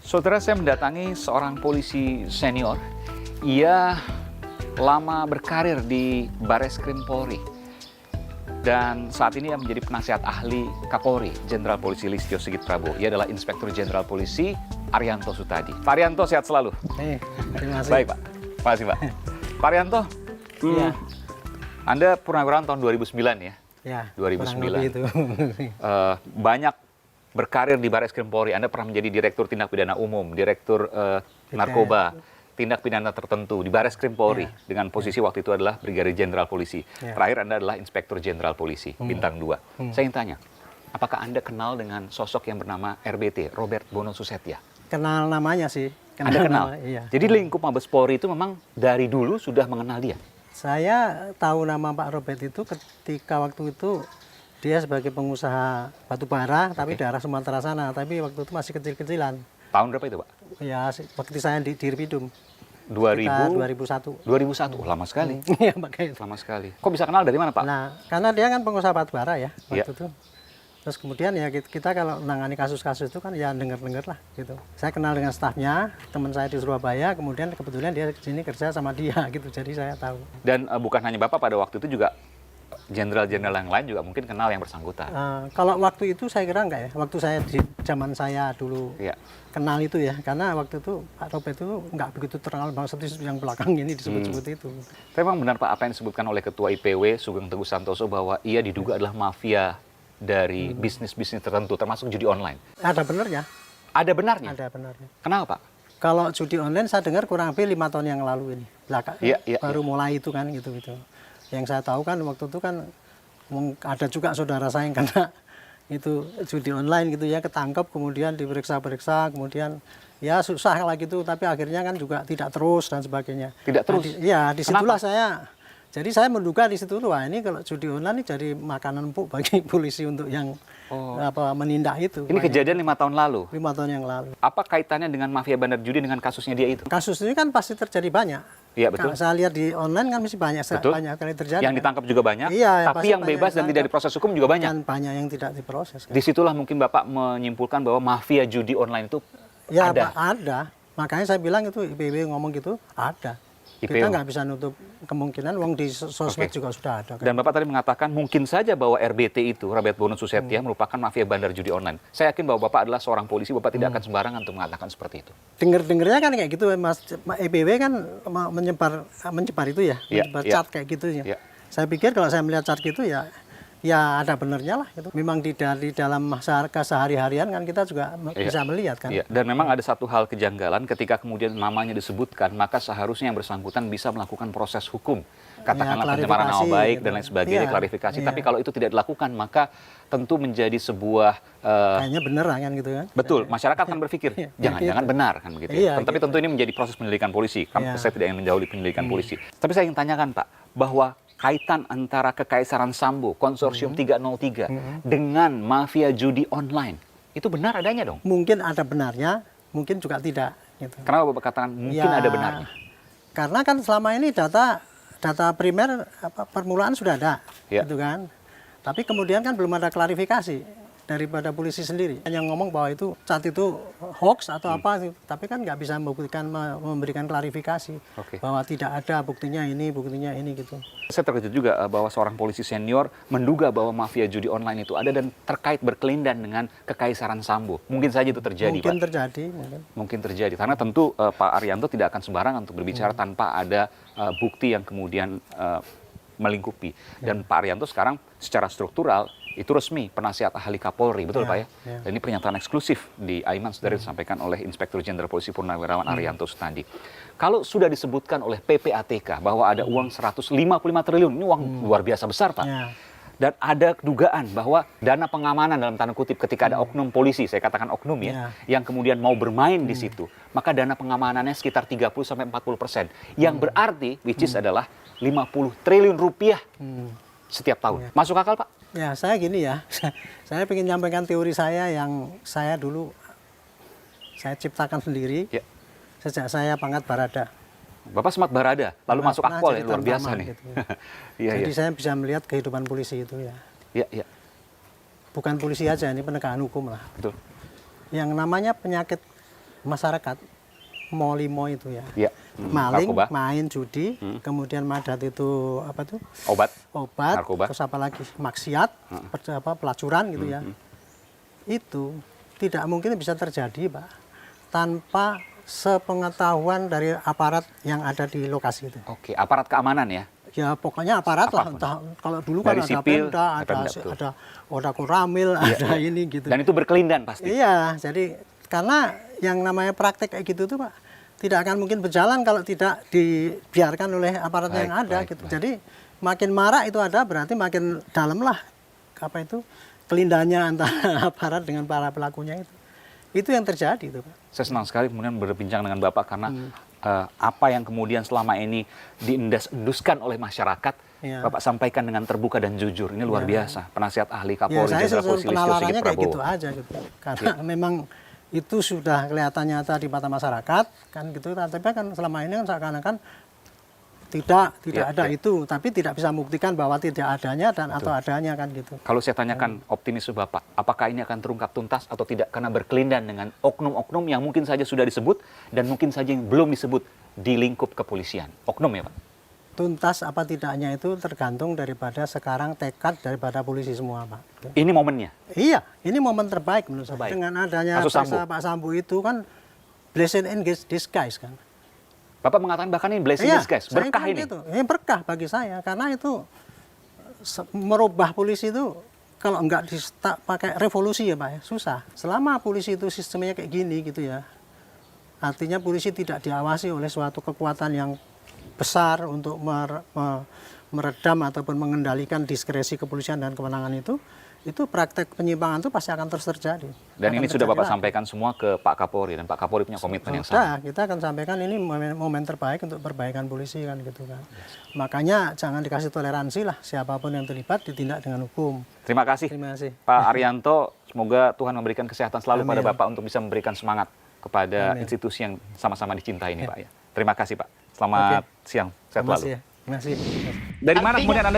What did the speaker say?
Saudara, saya mendatangi seorang polisi senior. Ia lama berkarir di Bareskrim Polri. Dan saat ini ia menjadi penasihat ahli Kapolri, Jenderal Polisi Listio Sigit Prabowo. Ia adalah Inspektur Jenderal Polisi Arianto Sutadi. Pak Arianto, sehat selalu. Terima kasih. Baik, Pak. Terima kasih, Pak. Pak Arianto, Iya. Anda purnawirawan tahun 2009 ya? Ya, 2009. kurang lebih itu. Banyak berkarir di Bareskrim Polri. Anda pernah menjadi Direktur Tindak Pidana Umum, Direktur Narkoba, Tindak Pidana Tertentu di Bareskrim Polri. Ya. Dengan posisi waktu itu adalah Brigadir Jenderal Polisi. Ya. Terakhir Anda adalah Inspektur Jenderal Polisi, Bintang 2. Saya ingin tanya, apakah Anda kenal dengan sosok yang bernama RBT, Robert Bono Susetya? Kenal namanya sih. Anda kenal? Iya. Jadi lingkup Mabes Polri itu memang dari dulu sudah mengenal dia? Saya tahu nama Pak Robert itu ketika waktu itu dia sebagai pengusaha batu bara, tapi daerah Sumatera sana. Tapi waktu itu masih kecil-kecilan. Tahun berapa itu, Pak? Ya, waktu saya di Dirpidum. 2001. 2001, lama sekali. Iya, makanya itu. Lama sekali. Kok bisa kenal dari mana, Pak? Nah, karena dia kan pengusaha batu bara ya waktu Iya. itu. Terus kemudian ya kita kalau menangani kasus-kasus itu kan ya denger-denger lah gitu. Saya kenal dengan stafnya, teman saya di Surabaya, kemudian kebetulan dia sini kerja sama dia gitu. Jadi saya tahu. Dan bukan hanya Bapak, pada waktu itu juga jenderal-jenderal yang lain juga mungkin kenal yang bersangkutan. Kalau waktu itu saya kira enggak ya. Waktu saya di zaman saya dulu Iya. kenal itu ya, karena waktu itu Pak Robert itu enggak begitu terkenal banget seperti yang belakang ini disebut-sebut itu. Tapi memang benar, Pak, apa yang disebutkan oleh Ketua IPW Sugeng Teguh Santoso bahwa ia diduga adalah mafia dari bisnis-bisnis tertentu, termasuk judi online. Ada benarnya? Ada benarnya? Ada benarnya. Kenapa, Pak? Kalau judi online saya dengar kurang lebih 5 tahun yang lalu ini. Baru mulai itu kan gitu-gitu. Yang saya tahu kan waktu itu kan ada juga saudara saya yang kena itu judi online gitu ya, ketangkep kemudian diperiksa-periksa, kemudian ya susah lah gitu, tapi akhirnya kan juga tidak terus dan sebagainya. Tidak terus? Iya, disitulah jadi saya menduga di situ, wah ini kalau judi online ini jadi makanan empuk bagi polisi untuk yang menindak itu. Ini kejadian 5 tahun lalu? 5 tahun yang lalu. Apa kaitannya dengan mafia bandar judi dengan kasusnya dia itu? Kasus ini kan pasti terjadi banyak. Iya, betul. Kalau saya lihat di online kan masih banyak kali terjadi. Yang ditangkap juga banyak, iya, tapi yang bebas dan tidak diproses hukum juga banyak. Dan banyak yang tidak diproses. Kan. Disitulah mungkin Bapak menyimpulkan bahwa mafia judi online itu ya, ada. Ada. Makanya saya bilang itu IPW ngomong gitu, ada. Kita nggak bisa nutup kemungkinan, wong di sosmed juga sudah ada. Kan? Dan Bapak tadi mengatakan mungkin saja bahwa RBT itu, Robert Bono Susetya, merupakan mafia bandar judi online. Saya yakin bahwa Bapak adalah seorang polisi, Bapak tidak akan sembarangan untuk mengatakan seperti itu. Dengar-dengarnya kan kayak gitu, Mas. EPW kan menyebar itu ya, menyebar cat kayak gitu ya. Saya pikir kalau saya melihat cat gitu ya ada benernya lah. Gitu. Memang dari dalam masyarakat sehari-harian kan kita juga bisa melihat kan. Iya. Dan memang ada satu hal kejanggalan ketika kemudian namanya disebutkan, maka seharusnya yang bersangkutan bisa melakukan proses hukum. Katakanlah pencemaran nama baik gitu. Dan lain sebagainya, klarifikasi. Tapi kalau itu tidak dilakukan, maka tentu menjadi sebuah... kayaknya bener kan gitu kan. Betul, masyarakat akan berpikir, jangan-jangan benar kan begitu ya. Tapi tentu ini menjadi proses penyelidikan polisi. Saya tidak ingin menjauhi penyelidikan polisi. Tapi saya ingin tanyakan, Pak, bahwa kaitan antara Kekaisaran Sambo, Konsorsium 303, dengan mafia judi online, itu benar adanya dong? Mungkin ada benarnya, mungkin juga tidak. Gitu. Kenapa Bapak katakan mungkin ada benarnya? Karena kan selama ini data primer permulaan sudah ada, gitu kan. Tapi kemudian kan belum ada klarifikasi daripada polisi sendiri. Yang ngomong bahwa itu cat itu hoax atau apa, tapi kan nggak bisa memberikan klarifikasi bahwa tidak ada buktinya ini gitu. Saya terkejut juga bahwa seorang polisi senior menduga bahwa mafia judi online itu ada dan terkait berkelindan dengan Kekaisaran Sambo. Mungkin saja itu terjadi, Pak. Mungkin terjadi. Karena tentu Pak Arianto tidak akan sembarangan untuk berbicara tanpa ada bukti yang kemudian melingkupi. Dan Pak Arianto sekarang secara struktural itu resmi penasihat ahli Kapolri, betul Pak ya? Dan ini pernyataan eksklusif di Aiman sudah disampaikan oleh Inspektur Jenderal Polisi Purnawirawan Arianto Sutadi. Kalau sudah disebutkan oleh PPATK bahwa ada uang 155 triliun, ini uang luar biasa besar Pak. Dan ada dugaan bahwa dana pengamanan dalam tanda kutip ketika ada oknum polisi, saya katakan oknum ya, yang kemudian mau bermain di situ, maka dana pengamanannya sekitar 30-40%. Yang berarti, which is adalah 50 triliun rupiah setiap tahun. Masuk akal Pak? Ya, saya gini ya, saya ingin menyampaikan teori saya yang saya dulu saya ciptakan sendiri sejak saya pangkat Barada. Bapak sempat Barada, lalu masuk Akpol ya, luar biasa nih. Gitu. Jadi saya bisa melihat kehidupan polisi itu ya. Iya. Bukan polisi aja, ini penegakan hukum lah. Betul. Yang namanya penyakit masyarakat. Molimo itu ya. Ya. Maling, Narkoba. main judi, kemudian madat itu apa tuh? Obat. Narkoba. Terus apa lagi? Maksiat, pelacuran gitu ya. Itu tidak mungkin bisa terjadi, Pak, tanpa sepengetahuan dari aparat yang ada di lokasi itu. Oke, aparat keamanan ya. Ya pokoknya aparat lah. Entah, kalau dulu Dari kan ada sipil, Pemda, ada Koramil, ada ini gitu. Dan itu berkelindan pasti. Iya, jadi karena yang namanya praktek kayak gitu tuh Pak, tidak akan mungkin berjalan kalau tidak dibiarkan oleh aparat yang ada gitu. Jadi makin marak itu ada, berarti makin dalam lah apa itu kelindahannya antara aparat dengan para pelakunya itu. Itu yang terjadi itu Pak. Saya senang sekali kemudian berbincang dengan Bapak karena apa yang kemudian selama ini diendus-enduskan oleh masyarakat, Bapak sampaikan dengan terbuka dan jujur. Ini luar biasa. Penasihat ahli Kapolri Jenderal Polisi Listio Sigit kayak Prabowo. gitu aja gitu. Karena memang itu sudah kelihatan nyata di mata masyarakat kan gitu. Tapi kan selama ini kan seakan-akan tidak ada itu, tapi tidak bisa membuktikan bahwa tidak adanya dan atau adanya kan gitu. Kalau saya tanyakan optimisme Bapak, apakah ini akan terungkap tuntas atau tidak karena berkelindan dengan oknum-oknum yang mungkin saja sudah disebut dan mungkin saja yang belum disebut di lingkup kepolisian. Oknum ya Pak? Tuntas apa tidaknya itu tergantung daripada sekarang tekad daripada polisi semua Pak. Ini momennya? Iya, ini momen terbaik menurut saya. Dengan adanya Pak Sambo itu kan blessing in disguise kan. Bapak mengatakan bahkan ini blessing in disguise, berkah ini? Ini berkah bagi saya, karena itu merubah polisi itu kalau enggak pakai revolusi ya Pak ya, susah. Selama polisi itu sistemnya kayak gini gitu ya, artinya polisi tidak diawasi oleh suatu kekuatan yang besar untuk meredam ataupun mengendalikan diskresi kepolisian dan kewenangan itu praktek penyimpangan itu pasti akan terus terjadi. Dan ini sudah Bapak sampaikan semua ke Pak Kapolri, dan Pak Kapolri punya komitmen yang sama. Kita akan sampaikan ini momen terbaik untuk perbaikan polisi kan gitu kan. Makanya jangan dikasih toleransi lah, siapapun yang terlibat ditindak dengan hukum. Terima kasih. Pak Arianto, semoga Tuhan memberikan kesehatan selalu pada Bapak untuk bisa memberikan semangat kepada institusi yang sama-sama dicintai ini Pak ya. Terima kasih Pak. Selamat siang, sehat selalu. Terima kasih. Dari mana kemudian Anda bisa